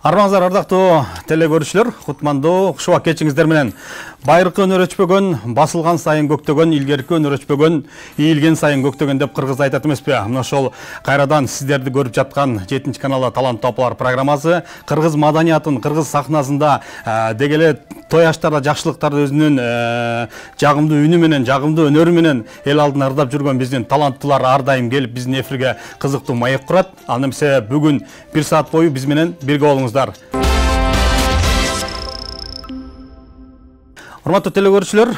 Армаңыздар ардактуу теле көрүүчүлөр, кутмандуу кушуба кечиңиздер менен байыркы өнөр өчпөгөн, басылган сайын көктөгөн, илгерки өнөр өчпөгөн, ийилген сайын көктөгөн деп кыргыз айтат эмеспи? Мына ошол кайрадан сиздерди көрүп жаткан 7 каналда таланттуу апалар программасы кыргыз маданиятын, кыргыз сахнасында деги эле той аштарда жакшылыктарды өзүнүн жагымдуу үнү менен, жагымдуу өнөрү менен эл алдына ырдап жүргөн биздин таланттуулар ар дайым келип биздин эфирге кызыктуу маек курат. Ал эмесе бүгүн 1 саат бою биз менен бирге болуңуздар. Урматтуу теле көрүүчүлөр,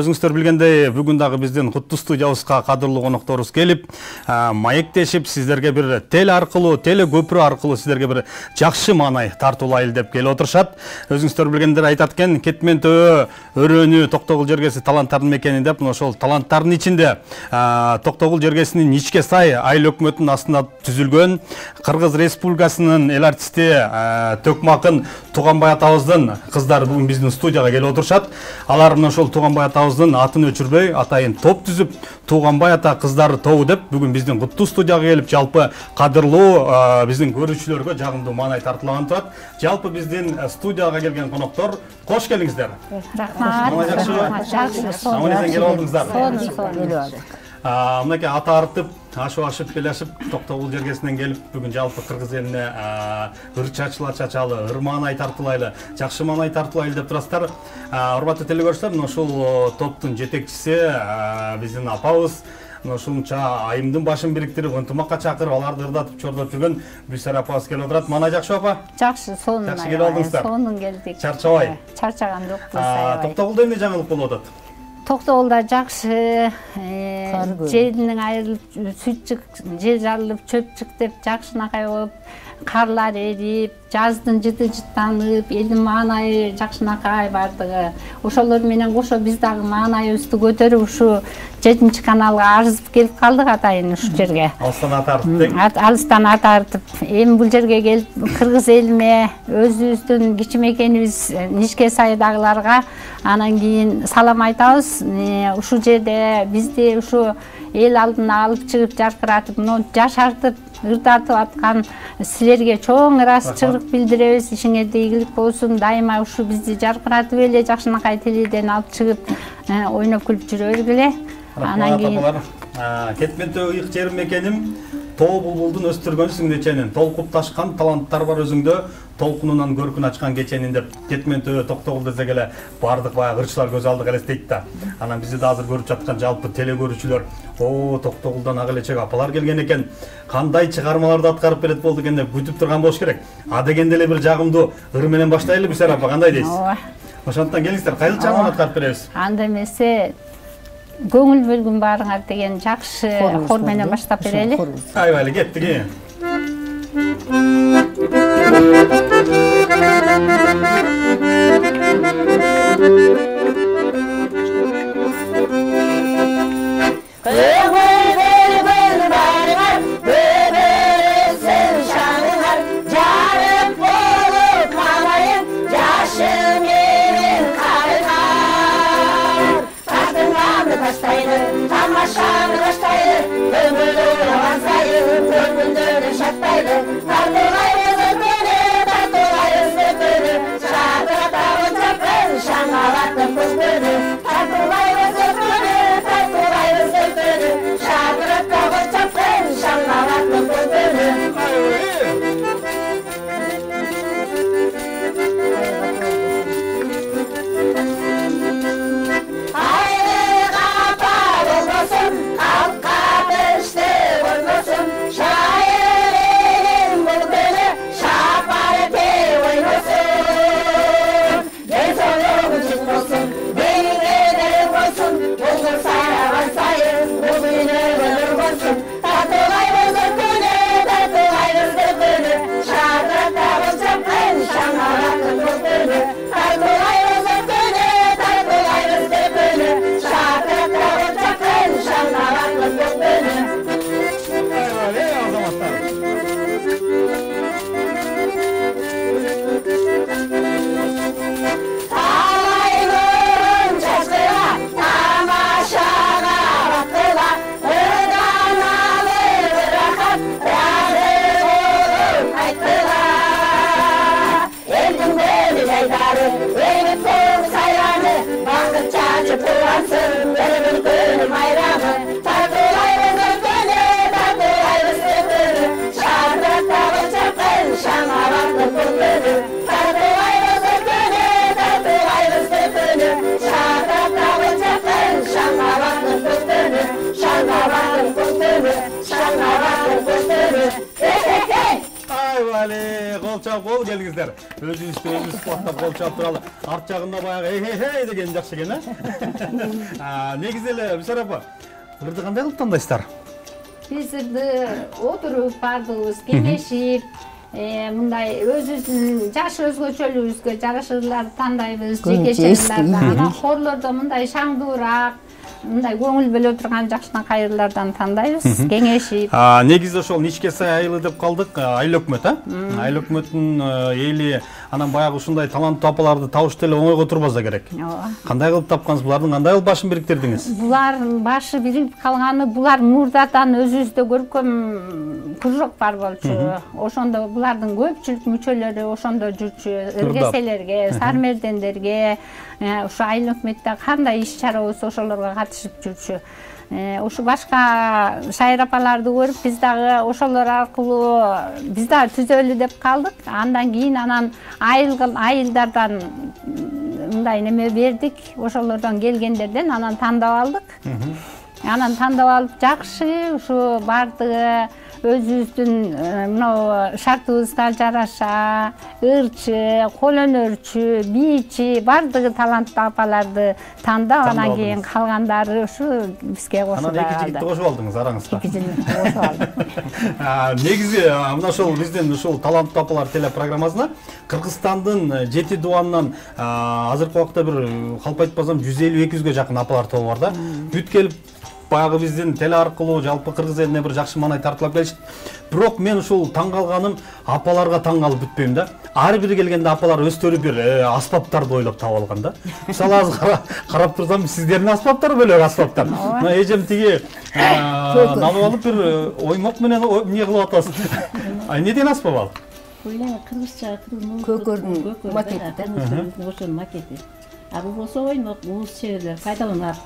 өзүңүздөр билгендей, бүгүн дагы биздин куттуу студиябызга кадырлуу конокторубуз келип, маектешип, сиздерге бир теле аркылуу, теле көпүрө аркылуу сиздерге бир жакшы маанай тартуулайлы деп келип отурушат. Өзүңүздөр билгендер айтат экен, Кетмен төбө өрөөнү Токтогул жергеси таланттардын мекени деп, мына ошол таланттардын ичинде Токтогул жергесинин ичке сай айыл өкмөтүнүн астында түзүлгөн Кыргыз Республикасынын эл артисти Төкмакын Туганбай атабыздын кыздары бүгүн биздин студияга келип отурушат. Алар мына ошол Туганбай атабыздын атын өчүрбөй, атайын топ түзүп, Туганбай ата кыздары тобу деп бүгүн биздин куттуу студияга келип, жалпы кадырлуу биздин көрүүчүлөргө жагымдуу маанай тартуулаган турат. Жалпы биздин студияга келген коноктор, кош келиңиздер. Рахмат. Жакшы. Аман-эсен келип алдыңыздар. Мынакей ата артып, ашып белешип, Токтогул жергесинен келип, бүгүн жалпы кыргыз элине ыр чачалы, ыр маанай тартуулайлы, жакшы маанай тартуулайлы деп турасыздар. Урматтуу теле көрүүчүлөр, мына ушул топтун жетекчиси биздин апабыз, мына ушунча айымдын башын бириктирип, ынтымакка чакырып, аларды ырдатып, чордоп жүргөн Бүсөр апабыз келип отурат. Маанай жакшы апа? Жакшы, сонун. Жакшы келип алдыңыздар. Сонун келдик. Чарчабай. Чарчаган жокпуз. Токтогулда эмне жаңылык болуп атат? Токтогулда жакшы, желинин айрылып, жел жарылып, чөп чык деп жакшынакай болуп, карлар эрип, жаздын жыты-жыттанып, элдин маанайы жакшынакай бардыгы. Ошолор менен кошо биз дагы маанайыбызды көтөрүп, ушу 7 каналга арызып келип калдык атайын ушул жерге. Алыстан ат артып. Алыстан ат артып, эми бул жерге келип, кыргыз элиме, өзүбүздүн кичи мекенибиз Нишке сайдагыларга анан кийин салам айтабыз. Ушул жерде бизди ушу эл алдына алып чыгып жаркыратып, муну жашартып, ырдатып аткан силерге чоң ыраазычылык билдиребиз. Ишиңерде ийгилик болсун. Дайыма ушу бизди жаркыратып эле жакшынакай теледен алып чыгып, ойноп күлүп жүрө бергиле. Анан кийин Кетмен төбө ыйык жерим мекеним, тоо булбулдун өстүргөн сиңдеченин, толкуп ташкан таланттар бар өзүңдө, толкунунан көркүн ачкан кеченин деп Кетмен төбө Токтогул десек эле бардык баягы ырчылар көз алдыга элестейт да. Анан бизди да азыр көрүп жаткан жалпы теле көрүүчүлөр, Токтогулдан ага эле чек апалар келген экен, кандай чыгармаларды аткарып берет болду экен деп күтүп турган болуш керек. А дегенде эле бир жагымдуу ыр менен баштайлы Бүсөр апа, кандай дейсиз? Ооба. Ошондуктан келиңиздер, кайсы чыгарманы аткарып беребиз? Анда эмесе көңүл бөлгүн баарыңар деген жакшы хор менен баштап берели. Айбайлы кеттик. Кол чап, кол келиңиздер. Өзүбүз кубаттап кол чап туралы. Арт жагында баягы хей деген жакшы экен, Негизи эле Бишара апа, ырды кандай кылып тандайсыздар? Биз ырды отуруп бардыгыбыз, кеңешип, мындай өзүбүздүн жаш өзгөчөлүгүбүзгө жараша ырларды тандайбыз, жеке ырларды. Анан хорлордо мындай шаңдуураак, мындай көңүл бөлө турган жакшынакай ырлардан тандайбыз, кеңешип. Негизи ошол Ничке Сай айылы деп калдык, айыл өкмөт, Айыл өкмөттүн эли, анан баягы ушундай таланттуу апаларды табыш деле оңойго турбаса керек. Кандай кылып тапкансыз? Булардын кандай кылып башын бириктирдиңиз? Булар башы бирип калганы, булар мурдадан өзүбүздө көркөм кружок бар болчу. Ошондо булардын көпчүлүк мүчөлөрү ошондо жүрчү, ыргеселерге, сармердендерге, ушу айыл өкмөттө кандай иш чара болсо ошолорго катышып жүрчү. Ушу башка шайыр апаларды көрүп, биз дагы ошолор аркылуу биз дагы түзөлү деп калдык. Андан кийин анан айылдардан мындай неме бердик, ошолордон келгендерден анан тандап алдык. Анан тандап алып жакшы, ушу бардыгы өзүбүздүн мына шартыбызга жараша ырчы, кол өнөрчү, бийчи, бардыгы таланттуу апаларды тандап, анан кийин калгандары ушу бизге кошулуп алды. Анан эки жигитти кошуп алдыңыз араңызга. Эки жигитти кошуп алдык. Негизи мына ошол биздин ушул таланттуу апалар телепрограммасына Кыргызстандын 7 дубанынан азыркы убакта бир калп айтпасам 150-200ге жакын апалар тобу бар да. Бүт келип баягы биздин теле аркылуу жалпы кыргыз элине бир жакшы маанай тартуулап келишти. Бирок мен ушул таң калганым, апаларга таң калып бүтпөйм да. Ар бири келгенде апалар өздөрү бир аспаптарды ойлоп таап алган да. Мисалы азыр карап турсам, сиздердин аспаптар бөлөк аспаптар. Мына эжем тиги намып алып бир оймок менен эмне кылып атасыз? Не деген аспап ал? Бул кыргызча көкөрдүн макети, ошонун макети. Бул болсо оймок, муз чеберлер пайдаланат.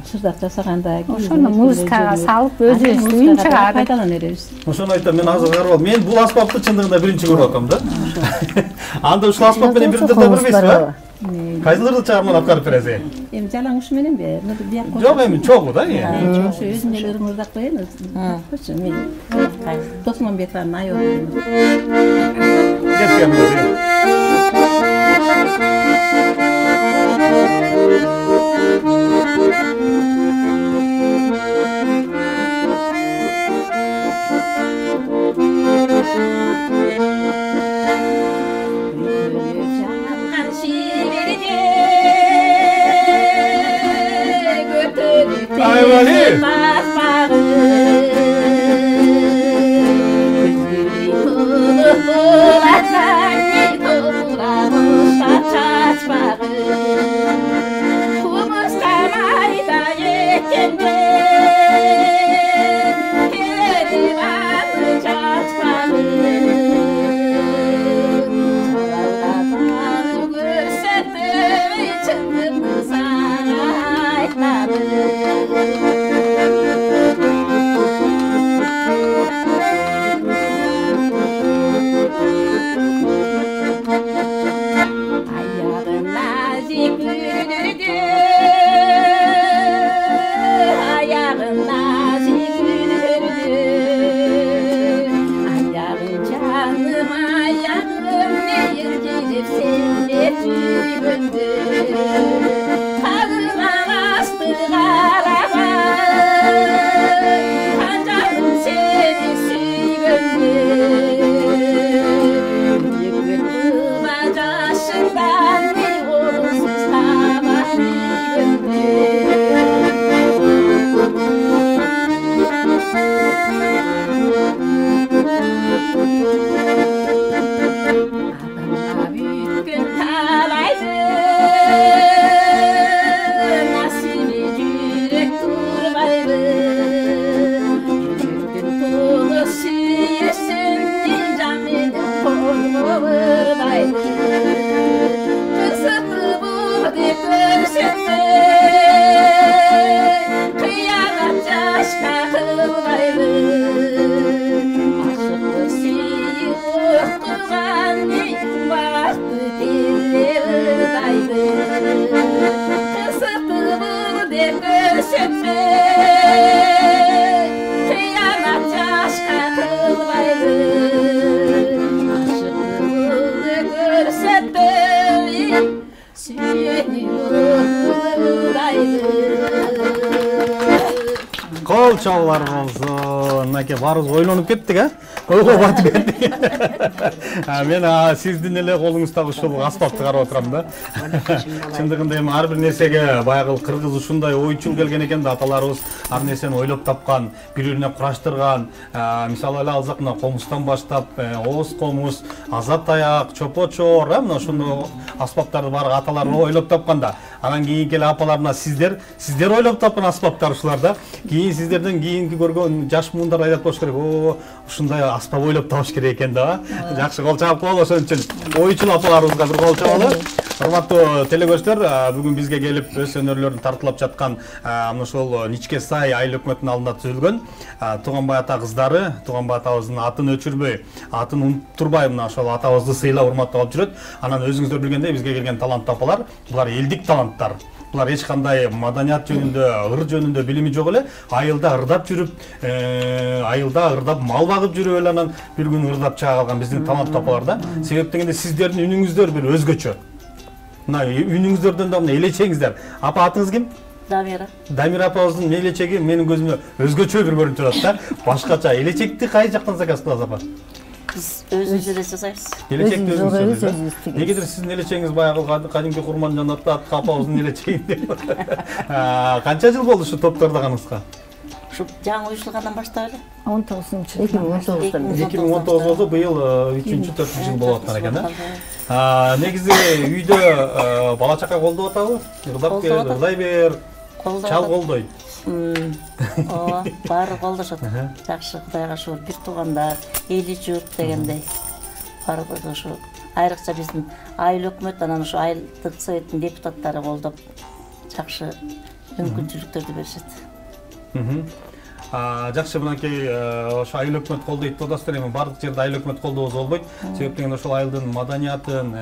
Шырдап жасаганда, ошону музыкага салып өзүбүз үн чыгарып пайдалана беребиз. Ошону айтам, мен азыр карап, мен бул аспапты чындыгында биринчи көрүп атам да. Анда ушул аспап менен бир да бербейсизби? Кайсыларды чыгарманы аткарып бересиз? Эми жалаң ушу мененби? Жок, эми чогуу да. Ошо өзүм эле ырмырдап коеюн. Койчу, мен Досмонбекованын айылы. Кол чабуулар болсун. Мынакей баарыбыз ойлонуп кеттик, Ойго батып кеттик. Мен сиздин эле колуңуздагы ушул аспапты карап отурам да. Чындыгында эми ар бир нерсеге баягы кыргыз ушундай ойчул келген экен да, аталарыбыз ар нерсени ойлоп тапкан, бири-бирине кураштырган. Мисалы эле алсак мына комуздан баштап, ооз комуз, азат таяк, чопочор, мына ушундай аспаптарды баары аталар ойлоп тапкан да. Анан кийинки эле апалар мына сиздер ойлоп тапкан аспаптар ушулар да. Кийин сиздерден кийинки көргөн жаш муундар айтат болуш керек. Ушундай аспап ойлоп табыш керек экен да. Жакшы кол чабып коелу, ошон үчүн ойчул апаларыбызга бир кол чабалы. Урматтуу телекөрүүчүлөр, бүгүн бизге келип өз өнөрлөрүн тартуулап жаткан мына ушул Ничке Сай айыл өкмөтүнүн алдында түзүлгөн Туганбай ата кыздары, Туганбай атабыздын атын өчүрбөй, атын унуттурбай мына ошол атабызды сыйлап урматтап алып жүрөт. Анан өзүңүздөр билгендей бизге келген таланттуу апалар, булар элдик таланттар. Булар эч кандай маданият жөнүндө, ыр жөнүндө билими жок эле, айылда ырдап жүрүп, айылда ырдап мал багып жүрүп эле анан бир күн ырдап чыга калган биздин таланттуу апалар да. Себеп дегенде сиздердин үнүңүздөр бир өзгөчө. Мына үнүңүздөрдөн да мына элечеңиздер. Апа атыңыз ким? Дамира. Дамира апабыздын элечеги менин көзүмө өзгөчө бир көрүнүп турат да. Башкача. Элечекти кай жактан заказ кыласыз апа? Биз өзүбүз эле жасайбыз. Элечекти өзүңүз жасайсыз. Негедир сиздин элечеңиз баягы кадимки Курманжан апабыздын элечеги. Канча жыл болду ушу топтордоганыңызга? Ушу жаңы уюшулгандан баштап эле. 19-жыл. 2019-дан. 2019 болду, быйыл 3-4 жыл болуп аткан экен да. Негизи үйдө бала чака колдоп атабы? Ырдай бер, чал колдойт. Баары колдошот. Жакшы, Кудайга шүгүр, бир туугандар, эли журт дегендей. Баардыгы ушу айрыкча биздин айыл өкмөт анан ушу айылдык советтин депутаттары колдоп жакшы мүмкүнчүлүктөрдү беришет. Жакшы, мынакей ошо айыл өкмөт колдойт деп атасыздар, эми бардык жерде айыл өкмөт колдообуз болбойт. Себеп дегенде ошол айылдын маданиятын,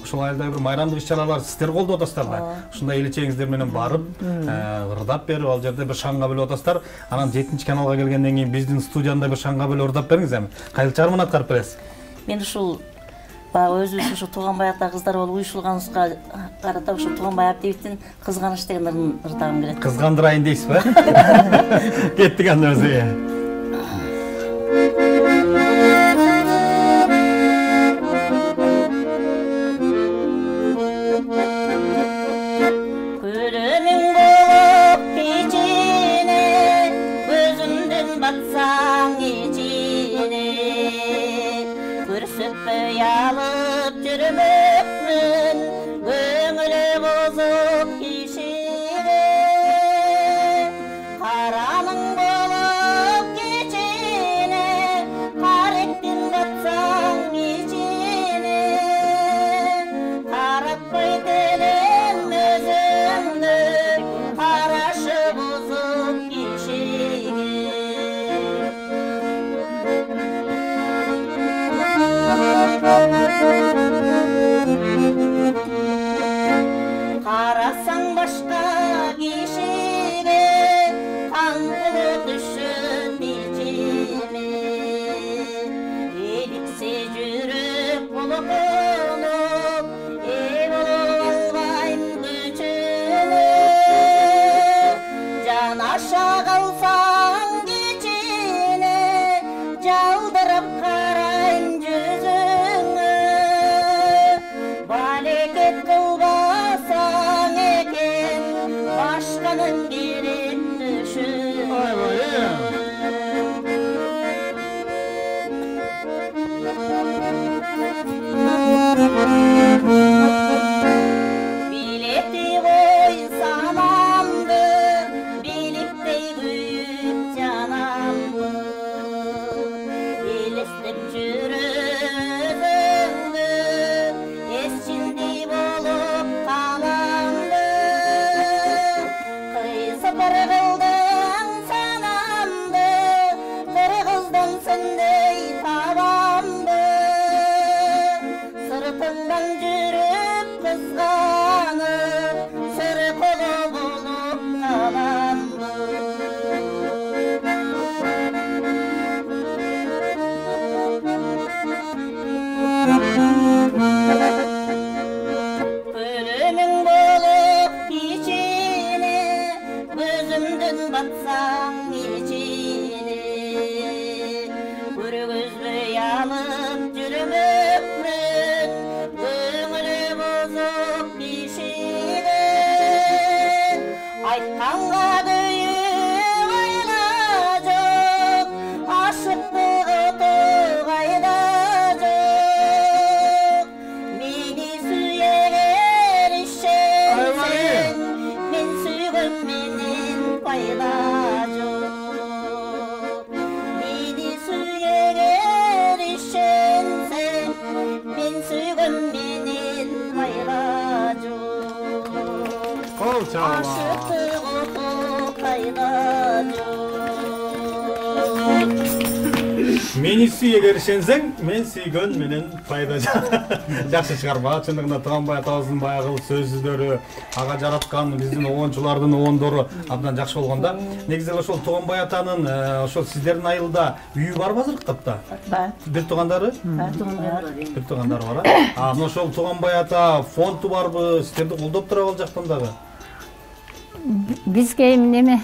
ошол айылда бир майрамдык иш-чаралар сиздер колдоп атасыздар да. Ушундай элечеңиздер менен барып, ырдап берип, ал жерде бир шаңга бөлүп атасыздар. Анан 7-чи каналга келгенден кийин биздин студияда бир шаңга бөлүп ырдап бериңиз эми. Кайыл чыгарманы аткарып бересиз? Мен ушул баягы өзүбүз ушу Туганбай ата кыздар болуп уюшулганыбызга карата ушу Туганбай Абдиевдин кызганыч деген ырын ырдагым келет. Кызгандырайын дейсизби? Кеттик анда өзү. Alып жүрмөкмүn көңүлү бузук кишине караның болуп кечине каректин батсаң ичине каратпай телем өзүңдү карашы бузук кишиге Карасаң башка кишиге каңгылы түшүп ичиме эликсе жүрөк булкунуп боло албайм күчүнө жан аша калсаң кичине жалдырап карайм жүзүңө балекет кылбасаң экен башканын керек түшүн билети кой санамды биликтей күйүп жанамды элестеп жүрөзүңдү эсчиндей болуп каламды кыйсыпыр кылдың санамды кыргыздын сендей табамды сыртыңдан жүрүп кызганып сыры коло болуп каламды Ölümün bulup içine, gözüm көзүмдөн батсаң ичине көргөзбөй алып жүрмөкмүн көңүлү бузук кишине айтканга дөйү кайда жок ашыктык кайда жок мени сүйе эришсең мен сүйгөн менен пайда жок мени сүйе эришсең мен сүйгөн менен пайда жок ашыктык кайда жок Мени сүйе еришсең, мен сүйгөн менен пайда жок. Жакшы чыгарма. Чындыгында Туганбай атабыздын баягы сөздөрү, ага жараткан биздин оончулардын оондору абдан жакшы болгонда. Негизи ошол Туганбай атанын ошол сиздердин айылда үйү барбы азыркы тапта? бар. Бир туугандары? Бир туугандары бар. Мына ошол Туганбай ата фонду барбы? Сиздерди колдоп турабы ал жактан дагы? Бизге эми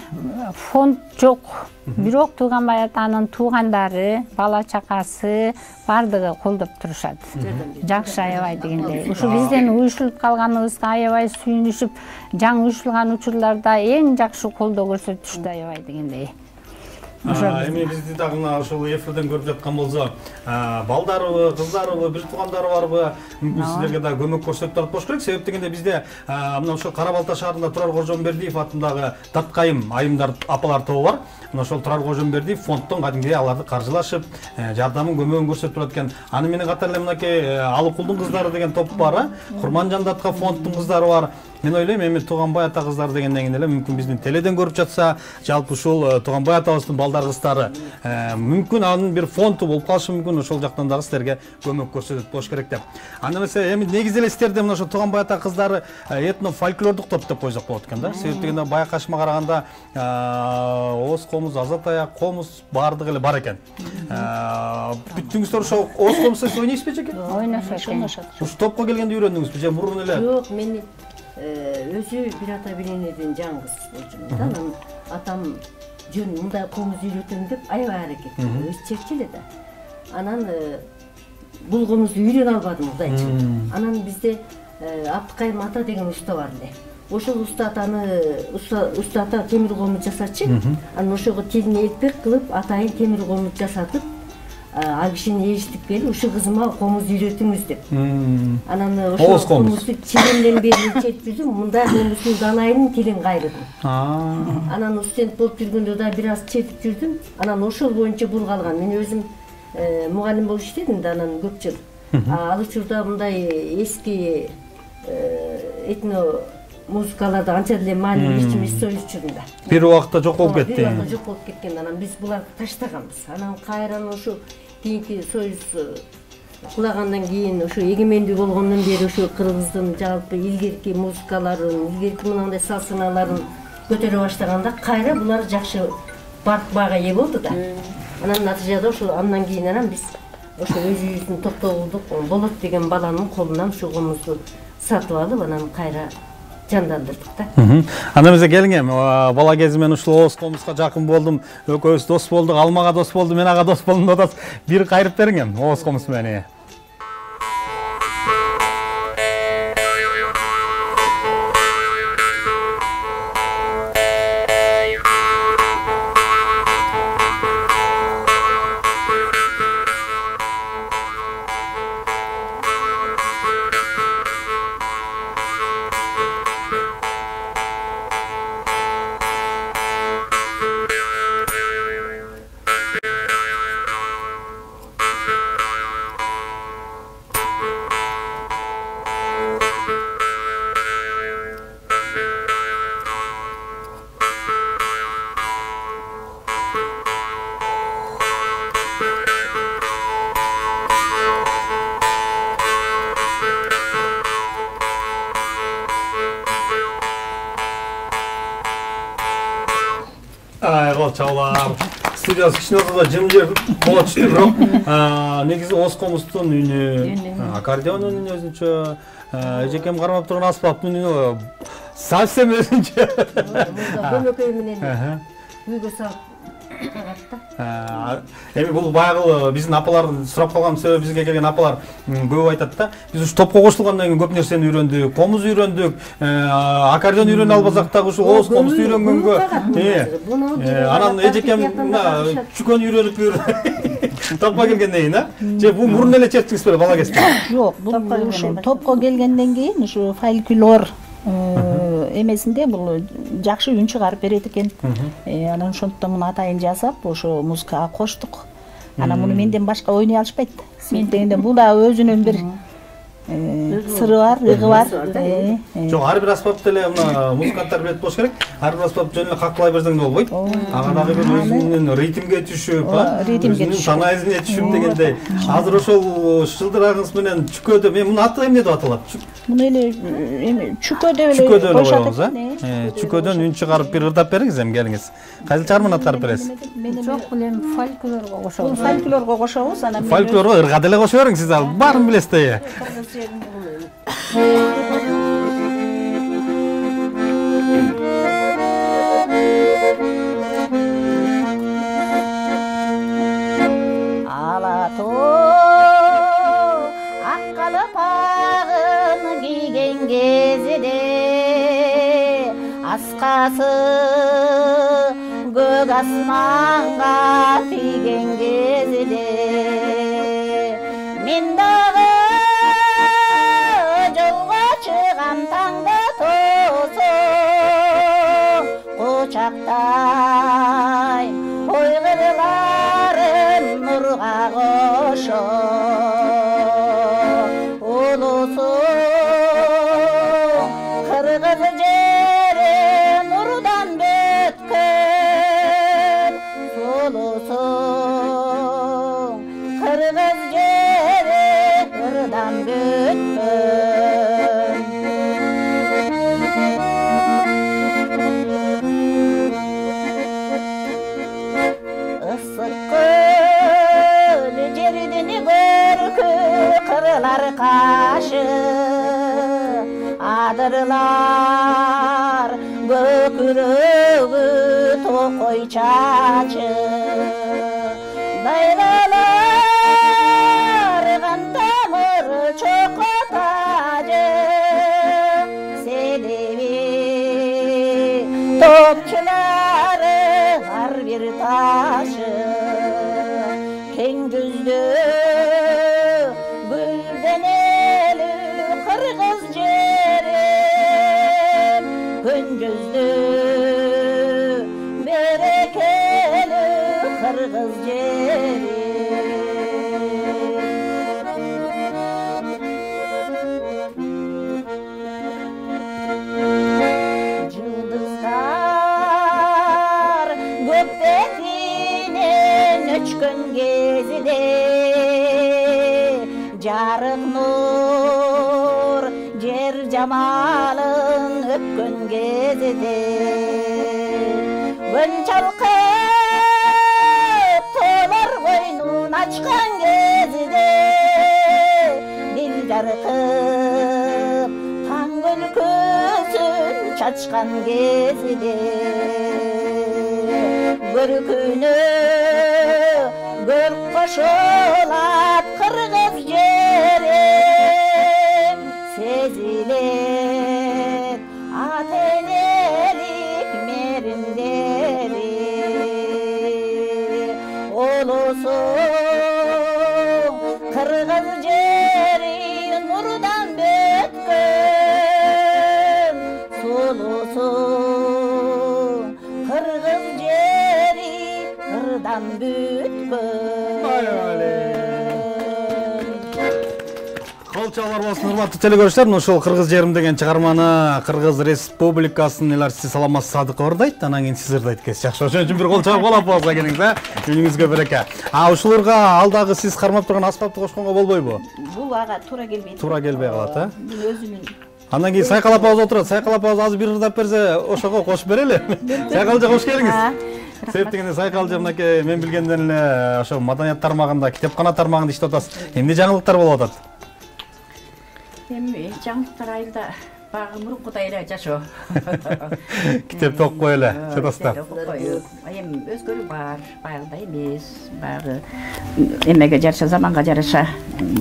фонд жок. Бирок Туганбай атанын туугандары, бала чакасы бардыгы колдоп турушат. Жакшы аябай дегендей. Ушу бизден уюшулуп калганыбызга аябай сүйүнүшүп, жаңы уюшулган учурларда эң жакшы колдоо көрсөтүштү аябай дегендей. Эми бизди дагы ошол эфирден көрүп жаткан болсо, балдарыбы, кыздарыбы, бир туугандары барбы, мүмкүн сиздерге да көмөк көрсөтүп турат болуш керек. Себеп дегенде бизде мына ошол Кара Балта шаарында Турар Кожомбердиев атындагы Таткайым айымдар апалар тобу бар. Мына ошол Турар Кожомбердиев фонддон кадимги аларды каржылашып, жардамын, көмөгүн көрсөтүп турат экен. Аны менен катар эле мынакей Алыкулдун кыздары деген топ бар, Курманжандатка фонддун кыздары бар. Мен ойлойм, эми Туганбай ата кыздары дегенден кийин эле мүмкүн биздин теледен көрүп жатса, жалпы ушул Туганбай атабыздын балдар кыздары мүмкүн анын бир фонду болуп калышы мүмкүн, ошол жактан дагы силерге көмөк көрсөтөт болуш керек деп. Анда эмесе эми негизи эле сиздерде мына ошо Туганбай ата кыздары этно-фольклордук топ деп койсок болот экен да. Себеп дегенде байкашыма караганда Оз комуз, Азат аяк комуз бардыгы эле бар экен. Бүттүңүздөр ошо Оз комузда ойнойсузбу эчеке? Ойношот. Ушу топко келгенде үйрөндүңүзбү же мурун эле? Жок, мен өзү бир ата биленеден жаңгыз болчумун да. Анан атам жөн мындай комуз үйрөтөм деп аябай аракет кылды. Өз чекчи эле да. Анан бул комузду үйрөнө албадым кудайчы. Анан бизде Абдыкайым ата деген уста бар эле. Ошол уста ата темир комуз жасачы. Анан ошого тилин элпек кылып атайын темир комуз жасатып, ал кишини эжитип келип, ушу кызыма комуз үйрөтүңүз деп. Анан ошол комузду чилимден бери чечип жүрдүм. Мындай комуздун данайынын тилин кайрыдым. Анан студент болуп жүргөндө да бир аз чечип жүрдүм. Анан ошол боюнча бул калган. Мен өзүм мугалим болуп иштедим да анан көп жыл. Ал учурда мындай эски этно музыкаларды анча деле маанилүү ичимиз союз учурунда. Бир убакта жок болуп кетти. Бир убакта жок болуп кеткен. Анан биз буларды таштаганбыз. Анан кайрадан ошо кийинки союз кулагандан кийин ошо эгемендүү болгондон бери ошо кыргыздын жалпы илгерки музыкаларын, илгерки мындай салсаналарын көтөрө баштаганда кайра булар жакшы баага ээ болду да. Анан натыйжада ошо андан кийин анан биз ошо өзүбүздүн топто курдук. Болот деген баланын колунан ушу комузду сатып алып, анан кайра жандандырдык да. Анда бизе келиңем, бала кезимен ушул Оз комузга жакын болдум, экөөбүз дос болдук, ал мага дос болду, мен ага дос болдум деп атасыз. Бир кайрып бериңем Оз комуз менен. Чалар. Студиясы кичине болсо да жымжыр болчу, бирок негизи Оз комуздун үнү, аккордеондун үнү өзүнчө, эжекем кармап турган аспаптын үнү Совсем өзүнчө. Көмөкөй менен үйгө салып Эми бул баягы биздин апалар сурап калган себеби бизге келген апалар көп айтат да. Биз ушу топко кошулгандан кийин көп нерсени үйрөндүк, комуз үйрөндүк, аккордеон үйрөнө албасак дагы ушу ооз комузду үйрөнгөнгө. Анан эжекем чүкөнү үйрөнүп топко келгенден кийин, же бул мурун эле чертиңиз беле бала кезде? Жок, бул ушу топко келгенден кийин ушу фольклор эмесинде бул жакшы үн чыгарып берет экен. Анан ошондон муну атайын жасап, ошо музыкага коштук. Анан муну менден башка ойной алышпайт. Мен дегенде бул да өзүнүн бир сыры бар, ыгы бар. Жок, ар бир аспапты эле мына музыканттар билет болуш керек. Ар бир аспап жөн эле каклай берсең да болбойт. Ага дагы бир өзүнүн ритмге түшүп, өзүнүн сана изине түшүп дегендей. Азыр ошол шылдырагыңыз менен чүкөдө, мен муну аты эмне деп аталат? Муну эле эми чүкөдө эле коюшат экен. Чүкөдөн үн чыгарып бир ырдап бериңиз эми келиңиз. Кайсы чыгарманы аткарып бересиз? Жок, бул эми фольклорго кошобуз. Фольклорго кошобуз, анан Фольклорго ырга деле кошо бериңиз, сиз ал баарын билесиз да. Аскасы көк асманга тийген кезиде мен дагы жолго чыгам таңда тосоң кучактай ой кырларым нурга кошо улусуң кыргыз жери нурдан бөткөн сулусуң кыргыз жери ырдан бөткөн ысык көл жердин көркү кырлар кашы адырлар көкүрөгү токой чачы дайлалар кантамыр чокотажы селеби топчулары ар бир ташы кең жүздүү гүлденели кыргыз жерим күн жүздүү берекелүү кыргыз жерим жылдыздар көк бетинен өчкөн кезиде жарык нур жер жамалын өпкөн кезиде күн чалкып тоолор койнун ачкан кезиде дил жаркып таң күлкүсүн чачкан кезиде көркүнө көл кошулат кыргыз жерим сезилет ата энелик меримдери улусуң кыргыз жери нурдан бөткөн сулусуң кыргыз жери ырдан Кол чалар болсун, урматтуу телекөрүүчүлөр. Ушул Кыргыз жерим деген чыгарманы Кыргыз Республикасынын эл артисти Саламат Садыков ырдайт, анан кийин сиз ырдайт экенсиз. Жакшы, ошон үчүн бир кол чалып алып болса келиңиз, үйүңүзгө береке. Ушуларга алдагы сиз кармап турган аспапты кошконго болбойбу? бул ага туура келбейт. Туура келбей калат, Бул өзүнүн. Андан кийин сайкалап ауыз отурат. Сайкалап ауыз азыр бир ырдап берсе, ошого кошуп берели. Сайкалжа кош келиңиз. Себеп дегенде сайкалжа мынакей мен билгенден эле ошо маданият тармагында, китепкана тармагында иштеп атасыз. Эмне жаңылыктар болуп атат? Эми жаңылыктар айылда Bagı murunkuda эле жашоо. Китепти окуп кой эле, жатасыздар. Эми өзгөрүү бар, баягыдай эмес. Багы эмеге жараша, заманга жараша,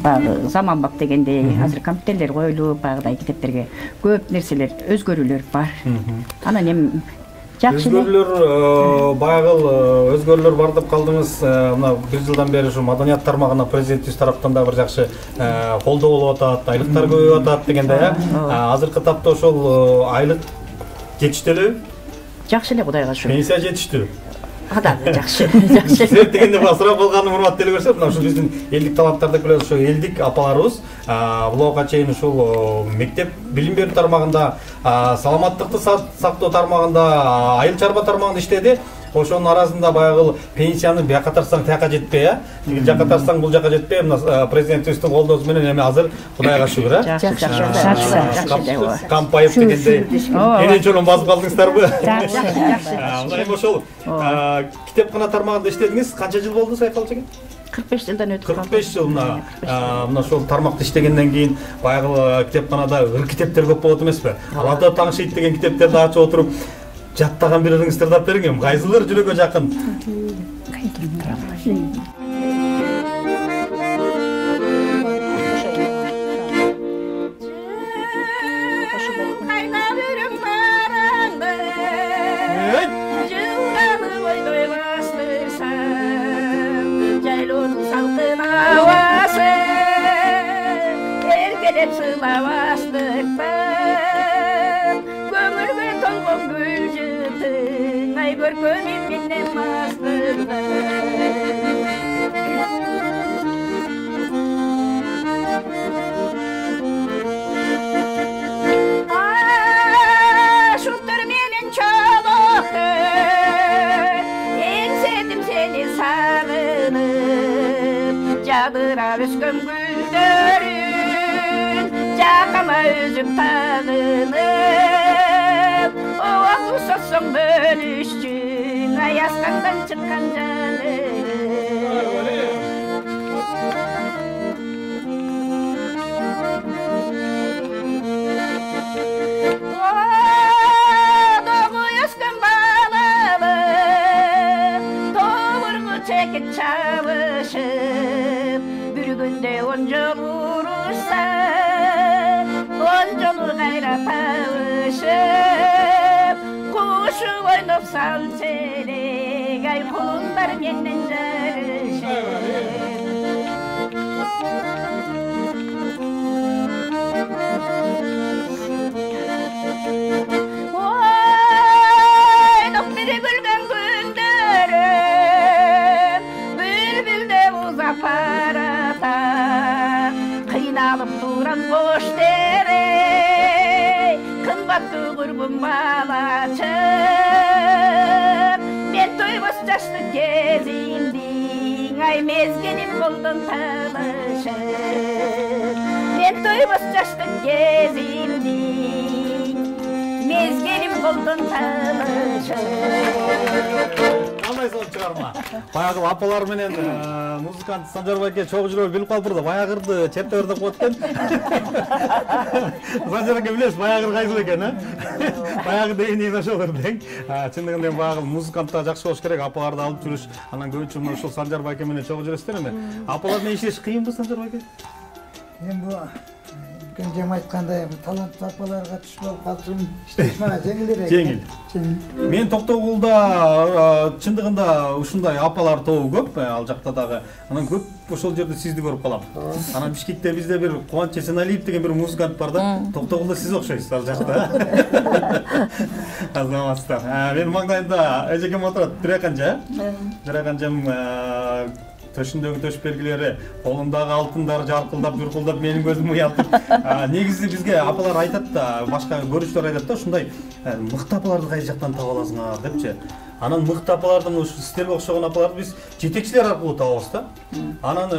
багы заманбап дегендей, азыр компьютерлер коюлуп, багыдай китептерге көп нерселер, өзгөрүүлөр бар. Анан эми жакшы Өзгөрүүлөр баягыл өзгөрүүлөр бар деп калдыңыз. Мына 1 жылдан бери ушу маданият тармагына президентибиз тараптан да бир жакшы колдоо болуп атат, айлыктар көбөйүп атат дегенде, азыркы тапта ошол айлык жетиштүү? жакшы эле, Кудайга шүгүр. Пенсия жетиштүү? Жакшы, жакшы. Сиз дегенде сурап калганым урматтуу эле көрсөт, мына ушул биздин элдик талаптарды билет, ошо элдик апаларыбыз буларга чейин ушул мектеп билим берүү тармагында, саламаттыкты сактоо тармагында, айыл чарба тармагында иштеди. Ошонун арасында баягы пенсияны бияка тартсаң тияка жетпей, тиги жака тартсаң бул жака жетпей, мына президентибиздин колдоосу менен эми азыр Кудайга шүгүр, Жакшы. Кампайып дегендей. Энен чоң басып калдыңыздарбы? Жакшы. Мына ошол китепкана тармагында иштедиңиз, канча жыл болду сайкалчы экен? 45 жылдан өтүп 45 жыл мына ошол тармакта иштегенден кийин баягы китепканада ыр китептер көп болот эмеспи? Алада таңшыйт деген китептерди ачып отуруп жаттаган бириңиз тырдап бериңем. Кайсылар жүрөгкө жакын? Jadırab üskün güldürün, Jakama özüm tağınıp, Ova kusasın bölüşçün, Ayaskandan çıkan canım. Doğu üskün bağlalı, Doğurgu çekip çalışıp, bir günde onca vurursa, oncalı gayra tavışıp, kuşu oynop sal çelik, ay kulunlar menden jarışıp. Oynop biri gülgen gündürüm, bülbül de uzak parata, kıynalıp duran boş dere, kımbattı kurbun balacım. Ben toymaz yaşlı gezindin, ay mezginim buldun tanışım. Ben toymaz yaşlı gezindin, mezginim buldun tanışım. Кандай сон чыгарма. Баягы апалар менен музыкант Санжар байке чогуу жүрөп билип калып турду. Баягырды чепте деп коет экен. Санжар байке билесиз, баягыр кайсыл экен, Баягы деген ошолор дең. Чындыгында баягы музыканттар жакшы болуш керек, апаларды алып жүрүш. Анан көбүнчө ушул Санжар байке менен чогуу жүрөсүздөр эми. Апалар менен иштеш кыйынбы, Санжар байке? Эми бу жем айткандай таланттуу апаларга түш болуп калсын, иштеш мага жеңилирээк. Жеңил. Мен Токтогулда чындыгында ушундай апалар тобу көп, ал жакта дагы. Анан көп ошол жерде сизди көрүп калам. Анан Бишкекте бизде бир Кубанч Эсеналиев деген бир музыкант бар да. Токтогулда сиз окшойсуз ал жакта. Азаматсыздар. Менин маңдайымда эжекем отурат, Дүрөканжа. Дүрөканжам төшүндөгү төш белгилери, колундагы алтындар жаркылдап, журкулдап, менин көзүм уялтып. Негизи бизге апалар айтат да, башка көрүүчүлөр айтат да, ушундай мыкты апаларды кайсы жактан таба аласыңар депчи. Анан мыкты апалардын ушу сиздерге окшогон апаларды биз жетекчилер аркылуу табабыз да. Анан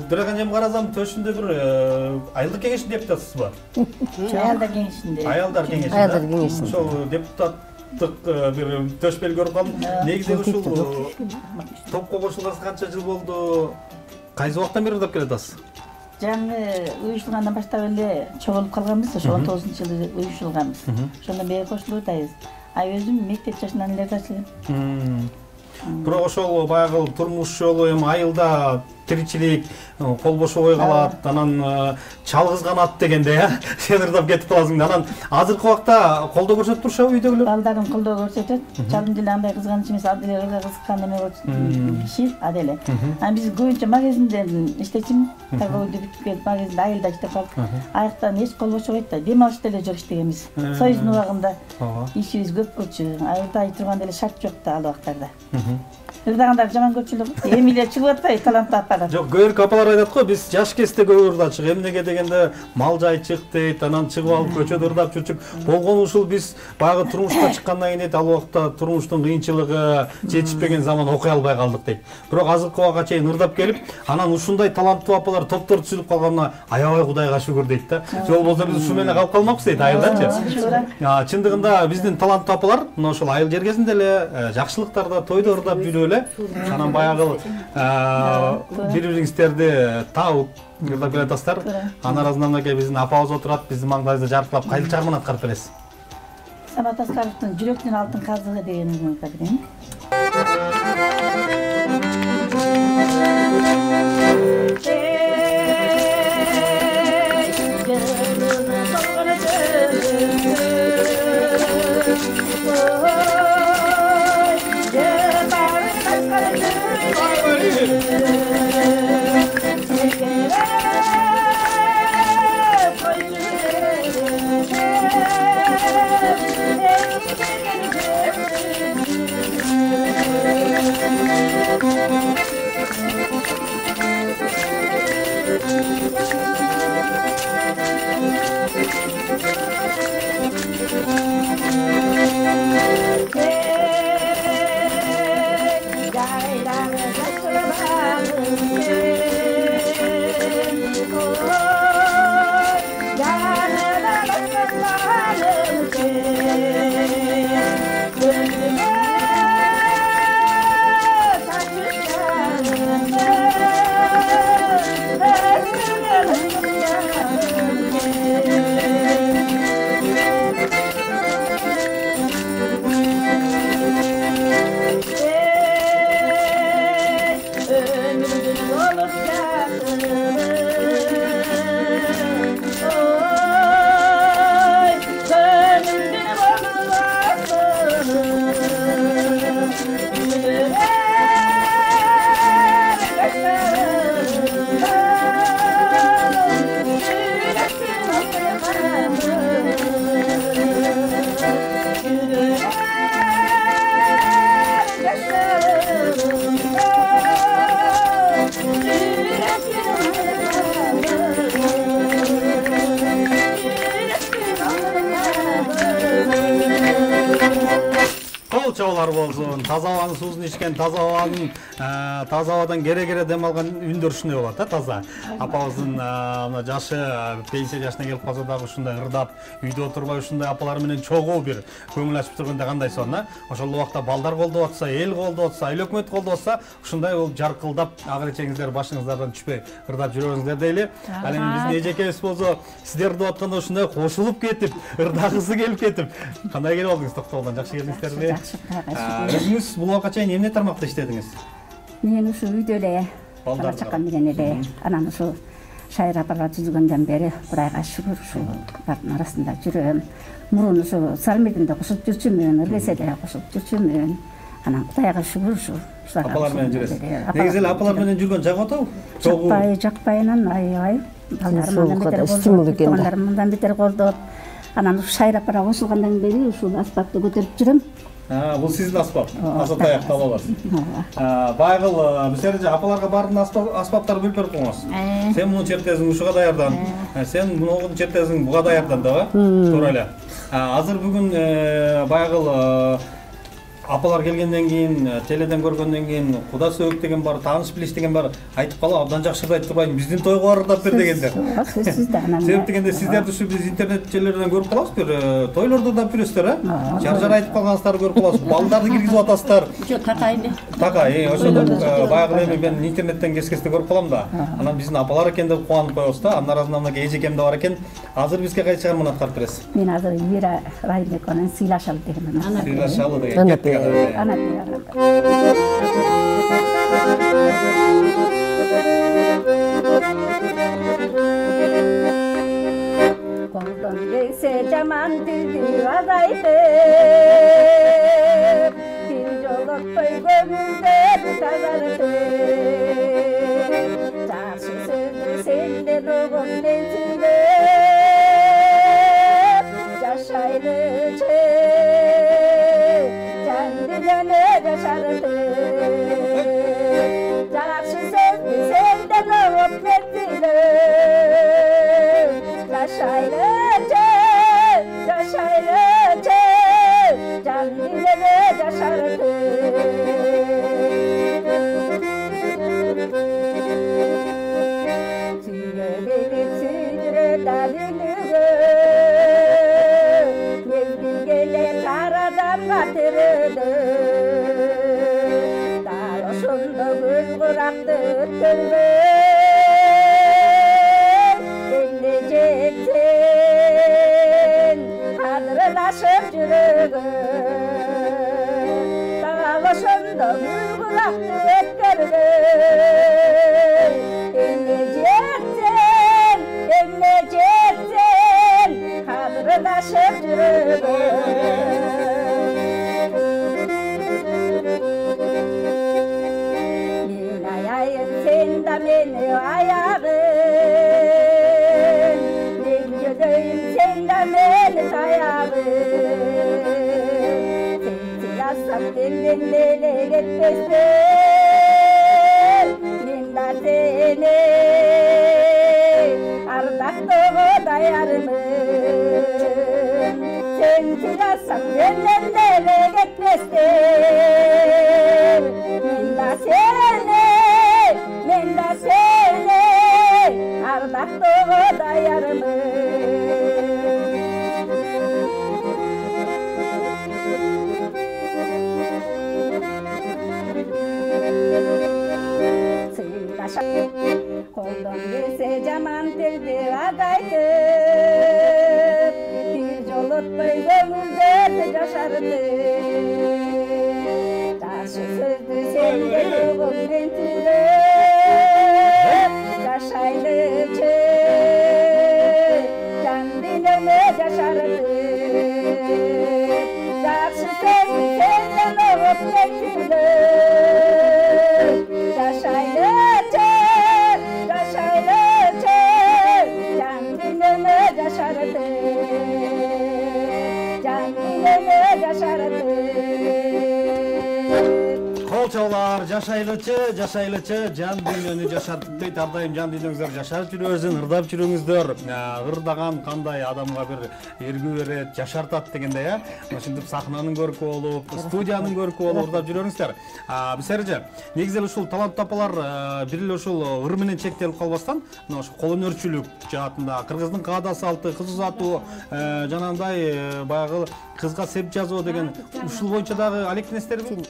Дүрөканжам карасам төшүндө бир айылдык кеңештин депутатысызбы? Аялдар кеңешинде. Аялдар кеңешинде. Ошол депутат бир төш белги көрүп калдым. Негизи ушул топко кошулгансыз канча жыл болду? Кайсы убактан бери ырдап келатасыз? жаңы уюштургандан баштап эле чогулуп калганбыз, ошо 19-жылы уюштурганбыз. Ошондон бери кошулуп атабыз. Өзүм мектеп жашынан эле ташлыйм. Бирок ошол баягы турмуш жолу эми айылда тиричилик кол бошобой калат, анан чалгыз канат дегенде, сен ырдап кетип каласың. Анан азыркы убакта колдоо көрсөтүп турушабы үйдөгүлөр? Балдарым колдоо көрсөтөт. Чалым деле андай кызганыч эмес, ал деле ырга кызыккан эме киши, а деле. Биз көбүнчө магазинден иштечим, торговойду бүтүп келип магазинде айылда иштеп калып, аяктан эч кол бошобойт да. Дем алышта эле жок иштегенбиз. Союздун убагында ишибиз көп болчу. Ырдай турган эле шарт жок да ал убактарда. Ырдагандар жаман көпчүлүк. Эми эле чыгып атпайбы таланттуу апалар? Жок, көбүрк апалар айтат го, биз жаш кезде көп ырдачык. Эмнеге дегенде мал жайчык дейт, анан чыгып алып көчөдө ырдап жүрчүк. Болгону ушул биз баягы турмушка чыккандан кийин ал убакта турмуштун кыйынчылыгы жетишпеген заман окуй албай калдык дейт. Бирок азыркы убакка чейин ырдап келип, анан ушундай таланттуу апалар топтор түзүлүп калганына аябай Кудайга шүгүр дейт да. Жол болсо биз ушу менен калып калмакпыз дейт айылдачы. Чындыгында биздин таланттуу апалар мына ошол айыл жергесинде эле жакшылыктарда, тойдо ырдап жүрүп эле, анан баягы бири-бириңиздерди таап ырдап келатасыздар. Анын арасынан мынакей биздин апабыз отурат, биздин маңдайыбызды жаркылап кайсы жагынан аткарып бересиз? Самат Аскаровдун жүрөктүн алтын казыгы дегенин айтайын. Чабалар болсун, таза абанын суусун ичкен, таза абадан кере дем алган үндөр ушундай болот да, таза. Апабыздын мына жашы пенсия жашына келип калса дагы ушундай ырдап, үйдө отурбай ушундай апалар менен чогуу бир көңүл ачып турганда кандай сон, ошол убакта балдар колдоп атса, эл колдоп атса, айыл өкмөт колдоп атса, ушундай болуп жаркылдап, агыр чеңиздер башыңыздардан түшпөй ырдап жүрө бериңиздер дейли. Ал эми биздин эжекебиз болсо, сиздер ырдап атканда ушундай кошулуп кетип, ырдагысы келип кетип, кандай келип алдыңыз Токтогулдан? Жакшы келиңиздерби? Өзүңүз бул убакка чейин эмне тармакта иштедиңиз? Мен ушу үйдө эле бала чакан менен эле, анан ушу Шайыр апага түзгөндөн бери Кудайга шүгүр ушулардын арасында жүрөм. Мурун ушу Салмидинде кошуп жүрчүмүн, Ыргеседе кошуп жүрчүмүн. Анан Кудайга шүгүр ушу апалар менен жүрөсүз. Негизи эле апалар менен жүргөн жагып атабы? Жакпай, анан аябай балдарым мындан бетер колдоп, анан ушу Шайыр апага кошулгандан бери ушул аспапты көтөрүп жүрөм. Бул сиздин аспап, аса таякты ала аласыз. Байгыл, биз апаларга бардын аспаптарды бөлүп берип коңуз. Сен муну чертесиң ушуга даярдан, сен муну чертесиң буга даярдан дагы. Туура эле. Азыр бүгүн байгыл апалар келгенден кийин, теледен көргөндөн кийин куда сөөк деген бар, тааныш билиш деген бар. Айтып калып, абдан жакшы айтып турбайм. Биздин тойго барып бер дегендер. Сөзсүз да анан. Себеп дегенде сиздерди ушу биз интернет желелерден көрүп калабыз, бир тойлордо да жүрөсүздөр, Жар айтып калгансыздарды көрүп калабыз. Балдарды киргизип атасыздар. Жок, такайбы. Такай, ошондо баягы эми мен интернеттен кескесте көрүп калам да. Анан биздин апалар экен деп кубанып коебуз да. Андан арасында мына эжекем да бар экен. Азыр бизге кайсы чыгарманы аткарып бересиз? Мен азыр Ира Райбековнун Сыйлашалы деген анан. Сыйлашалы деген кеттик азыр. Koldan gelse caman dildi adaydı Bir jolottoy gönülde tazardı Çarşı sözlü sende doğum menzilde Yaşaylıcı Can dilene yaşardı Çarşı sözlü sende doğum menzilde Yaşaylıcı, yaşaylıcı, can dileme yaşardı. Sire beni sire dalilüğü, mevbil gele karadan batırdı. Dağlaşında gül kuraktı tülü. Kadrılaşıp yürüdü Dağlaşında uygulattı ötkerdi Emleceksin Kadrılaşıp yürüdü Min ayayın sen de beni ayağın Sen de beni sayarım Seni yazsam benden bele gitmesin Ben de seni ardaktığımı dayarım Seni yazsam benden bele gitmesin Ben de seni ardaktığımı dayarım Koldan gelse caman teldi adaydı Bir jolottoy gönülde yaşardı Taşı sözlü sende doğum menzilde Yaşaylıcı can dileme yaşardı Taşı sözlü sende doğum menzilde Yaşaylıcı yaşardı Can dileme yaşardı Kol çalar, жашайлычы, жан дүйнөнү жашартып дейт. Ар дайым жан дүйнөңүздөр жашарып жүрөсүн, ырдап жүрүңүздөр. Ырдаган кандай адамга бир эргүү берет, жашартат дегендей, ошентип сахнанын көркү болуп, студиянын көркү болуп ырдап жүрөңүздөр. Бисерже, негизи ушул таланттуу апалар бир эле ушул ыр менен чектелип калбастан, мына ошо кол өнөрчүлүк жаатында кыргыздын каада салты, кыз узатуу, жанагындай баягы кызга сеп жазуу деген ушул боюнча дагы алектенесиздерби?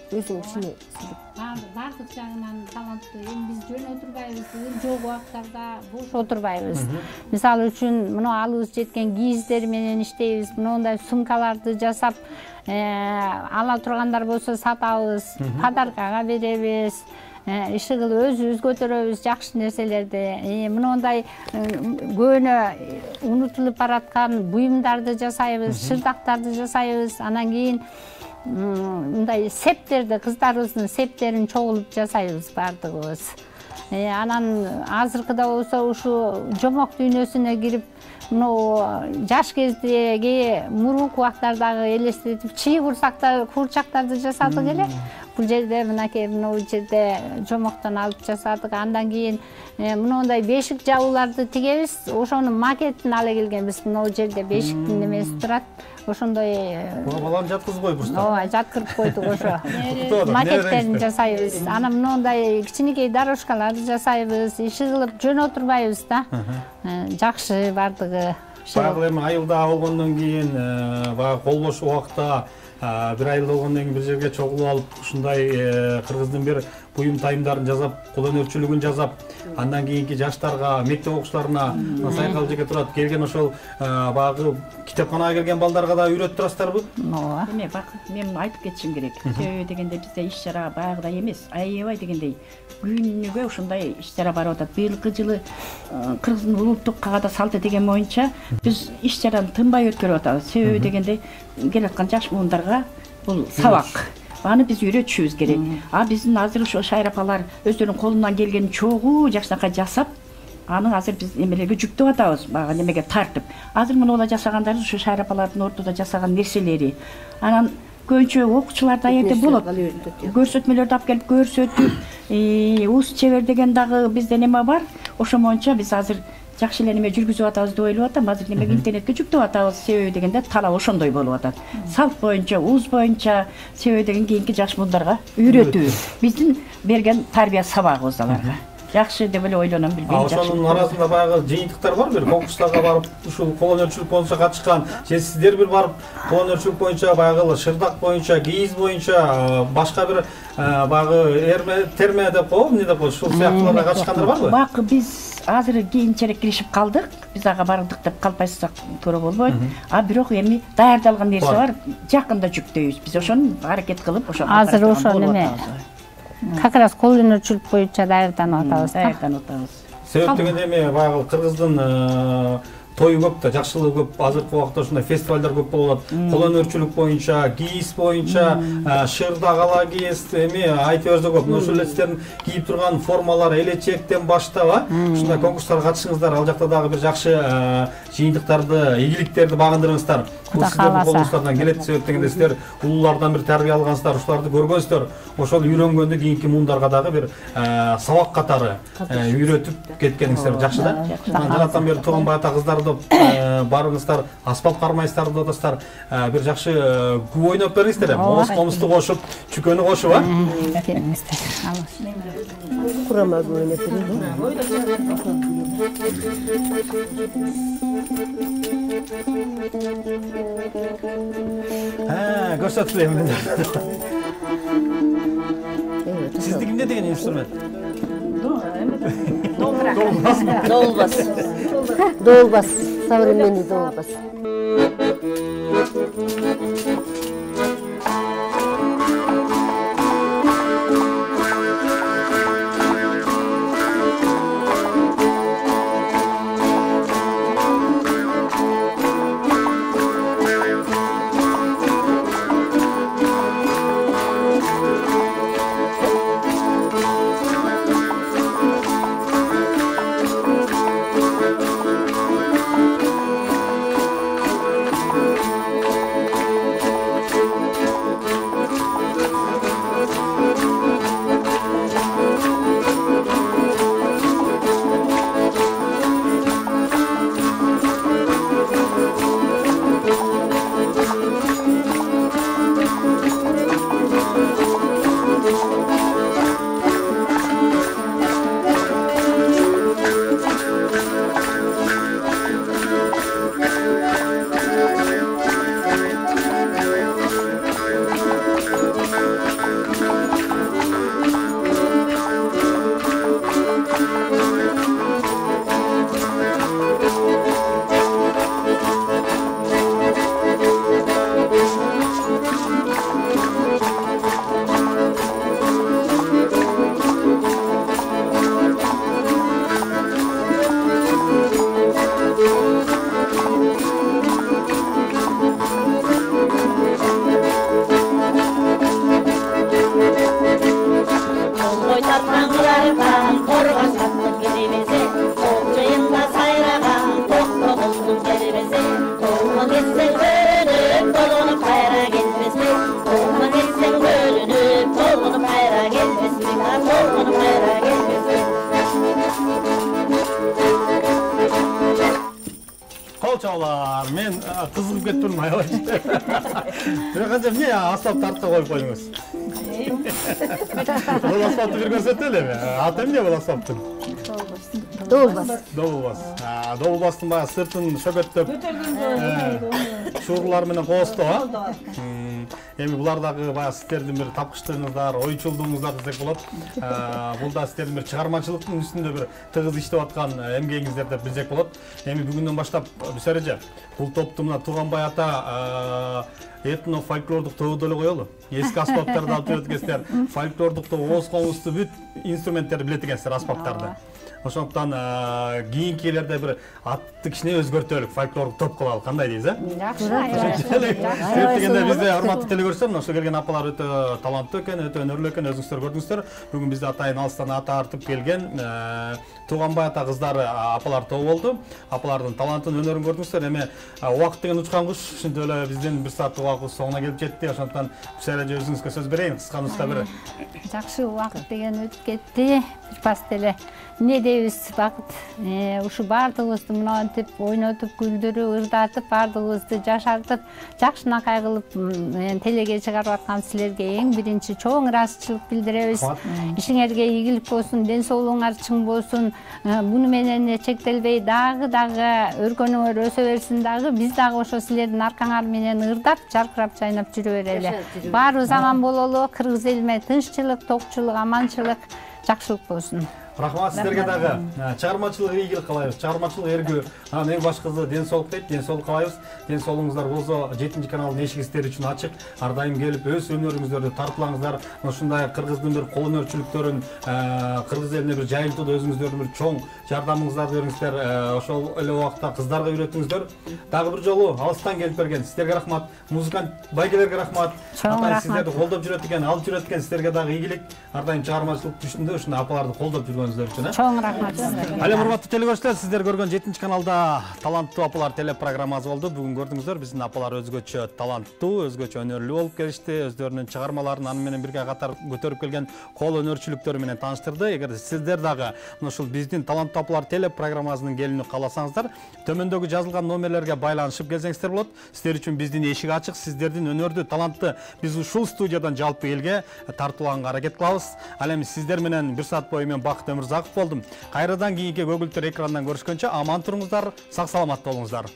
Бардык жагынан таланттуу. Эми биз жөн отурбайбыз, жок убактарда бош отурбайбыз. Мисалы үчүн мына алыбыз жеткен кийиздер менен иштейбиз. Мындай сумкаларды жасап, ала тургандар болсо сатабыз, подаркага беребиз. Ишигил өзүбүз көтөрөбүз жакшы нерселерди. Мындай көөнө унутулуп бараткан буюмдарды жасайбыз, шырдактарды жасайбыз. Анан кийин мындай септерди, кыздарыбыздын септерин чогулуп жасайбыз бардыгыбыз. Анан азыркыда болсо ушу жомок дүйнөсүнө кирип, жаш кездеги мурунку убактардагы элестетип, чий курчактарды жасадык эле. бул жерде мынакей мына жерде жомоктон алып жасадык. Андан кийин мындай бешик жабууларды тигебиз. Ошонун макетин ала келгенбиз. Мына жерде бешиктин немеси турат. Ошондой баланы жаткызып койбуз да. Ооба, жаткырып койдук ошо. Макеттерин жасайбыз. Анан мындай кичинекей дорожкаларды жасайбыз. Иши кылып жөн отурбайбыз да. Жакшы бардыгы. Баягы эми айылда болгондон кийин баягы кол бош убакта бир айыл болгондон кийин бир жерге чогулуп алып ушундай кыргыздын бир буюм тайымдарын жасап, кол өнөрчүлүгүн жасап, андан кийинки жаштарга, мектеп окуучуларына Сайкал жеке турат келген ошол баягы китепканага келген балдарга да үйрөтүп турасыздарбы? Ооба. Эме бак, мен айтып кетишим керек. Себеби дегенде бизде иш чара баягыдай эмес, аябай дегендей күнүгө ушундай иш чара барып атат. Быйылкы жылы Кыргыздын улуттук каада салты деген боюнча биз иш чараны тынбай өткөрүп атабыз. Себеби дегенде келаткан жаш муундарга бул сабак. Аны биз үйрөтүшүбүз керек. А биздин азыр ошо шайыр апалар өздөрүнүн колунан келген чогуу жакшынакай жасап, аны азыр биз эмелерге жүктөп атабыз, баягы немеге тартып. Азыр муну ола жасагандар ушу шайыр апалардын ортодо жасаган нерселери. Анан көбүнчө окуучулар да жерде болот. Көрсөтмөлөрдү алып келип көрсөтүп, уус чебер деген дагы бизде неме бар. Ошо боюнча биз азыр жакшы эле неме жүргүзүп атабыз деп ойлоп атам. Азыр немеге интернетке жүктөп атабыз. Себеби дегенде талап ошондой болуп атат. Салт боюнча, уус боюнча, себеби деген кийинки жаш муундарга үйрөтүү. Биздин берген тарбия сабагыбыз аларга. Жакшы деп эле ойлоном, билбейм. Ошонун арасында баягы жыйынтыктар бар бир конкурстарга барып, ушул кол өнөрчүлүк боюнча катышкан, же сиздер бир барып кол өнөрчүлүк боюнча баягы шырдак боюнча, кийиз боюнча, башка бир баягы терме деп коебу, эмне деп коебу, ушул сыяктууларга катышкандар барбы? Бак биз азыр кийинчерээк киришип калдык. Биз ага бардык деп калпайсак туура болбойт. А бирок эми даярдалган нерсе бар, жакында жүктөйбүз. Биз ошону аракет кылып, ошо азыр ошо неме как раз кол өнөрчүлүк боюнча даярданып атабыз. Даярданып атабыз. Себеп дегенде эми баягы Кыргыздын тою көп да, жакшылыгы көп. Азыркы убакта ушундай фестивалдар көп болуп атат. Кол өнөрчүлүк боюнча, кийиз боюнча, шырда кала кийиз, эми айта берсе көп. Ошол эле сиздердин кийип турган формалар элечектен баштап, ушундай конкурстарга катышыңыздар, ал жакта дагы бир жакшы жыйынтыктарды, ийгиликтерди багындырыңыздар. Бул сиздердин колуңуздардан келет. Себеп дегенде сиздер улуулардан бир тарбия алгансыздар, ушуларды көргөнсүздөр. Ошол үйрөнгөндө кийинки муундарга дагы бир сабак катары үйрөтүп кеткениңиздер жакшы да. Жанатан бери тууган байта кыздарды барыңыздар, асфальт кармайсыздар деп атасыздар. Бир жакшы күү ойноп бериңиздер. Моңуз комузду кошуп, чүкөнү кошуп, Kurama oynoп берели. Көрсөтүп эми. Сиздики эмне деген инструмент? Долбас. Долбас. Современный долбас. Кызыгып кетпедимби аябай? Бирок канча эмне асфальт артка коюп койдуңуз? Бул асфальтты бир көрсөтө элеби? Аты эмне бул асфальттын? Добулбастын баягы сыртын шөкөттөп шурлар менен кооздоо. Эми булар дагы баягы сиздердин бир тапкычтыгыңыздар, ойчулдугуңуздар десек болот. Бул да сиздердин бир чыгармачылыктын үстүндө бир тыгыз иштеп аткан эмгегиңиздер деп билсек болот. Эми бүгүндөн баштап Бүсереже бул топту мына Туганбай ата этно фольклордук тобу эле коелу. Эски аспаптарды алып жүрөт экенсиздер. Фольклордук топ ооз комузду бүт инструменттерди билет экенсиздер, аспаптарды. Ошондуктан кийинки элерде бир атты кичине өзгөртөлүк фольклорлук топ кылалы, кандай дейсиз, Жакшы. Дегенде бизде урматтуу телекөрүүчүлөр, ошо келген апалар өтө таланттуу экен, өтө өнөрлүү экен, өзүңүздөр көрдүңүздөр. Бүгүн бизде атайын алыстан ата артып келген Туганбай ата кыздары апалар тобу болду. Апалардын талантын, өнөрүн көрдүңүздөр. Эми убакыт деген учкан куш, ушинтип эле биздин бир сааттык убакытыбыз соңуна келип жетти. Ошондуктан Бүсереже өзүңүзгө сөз берейин, кыска нуска бир. Жакшы убакыт деген өтүп кетти. Бир пас деле эмне дейбиз, бакыт ушу баардыгыбызды мынантип ойнотуп, күлдүрүп, ырдатып, баардыгыбызды жашартып, жакшынакай кылып телеге чыгарып аткан силерге эң биринчи чоң ыраазычылык билдиребиз. Ишиңерге ийгилик болсун, ден соолугуңар чың болсун. Буну менен чектелбей дагы өргөнүңөр өсө берсин дагы. Биз дагы ошо силердин аркаңар менен ырдап, жаркырап, жайнап жүрө берели. Баарыбыз аман бололу, кыргыз элиме тынччылык, токчулук, аманчылык, жакшылык болсун. Рахмат сиздерге дагы. Чыгармачылык ийгилик каалайбыз. Чыгармачылык эргүү. Эң башкысы ден соолук дейт. Ден соолук каалайбыз. Ден соолугуңуздар болсо 7 каналдын эшиги сиздер үчүн ачык. Ар дайым келип өз өнөрүңүздөрдү тартуулаңыздар. Ушундай кыргыздын бир кол өнөрчүлүктөрүн кыргыз элине бир жайылтууда өзүңүздөрдүн бир чоң жардамыңыздарды бериңиздер. Ошол эле убакта кыздарга үйрөтүңүздөр. Дагы бир жолу алыстан келип берген сиздерге рахмат. Музыкант байгелерге рахмат. Атайын сиздерди колдоп жүрөт экен, алып жүрөт экен. Сиздерге дагы ийгилик. Ар дайым чыгармачылык жүзүндө ушундай апаларды колдоп жүргөнүздөр үчүн. Чоң рахмат. Ал эми урматтуу телекөрүүчүлөр, сиздер көргөн 7 каналда таланттуу апалар телепрограммасы болду. Бүгүн көрдүңүздөр, биздин апалар өзгөчө таланттуу, өзгөчө өнөрлүү болуп келишти. Өздөрүнүн чыгармаларын аны менен бирге катар көтөрүп келген кол өнөрчүлүктөрү менен тааныштырды. Эгер сиздер дагы ушул биздин таланттуу апалар телепрограммасынын келүүнү кааласаңыздар, төмөндөгү жазылган номерлерге байланышып келсеңиздер болот. Сиздер үчүн биздин эшик ачык. Сиздердин өнөрдүү, талантты биз ушул студиядан жалпы элге тартууланга аракет кылабыз. Ал эми сиздер менен бир саат бою мен Бакыт Өмүрзаков болдум. Кайрадан кийинки көгүлтөр экрандан көрүшкөнчө аман туруңуздар, сак саламат болуңуздар.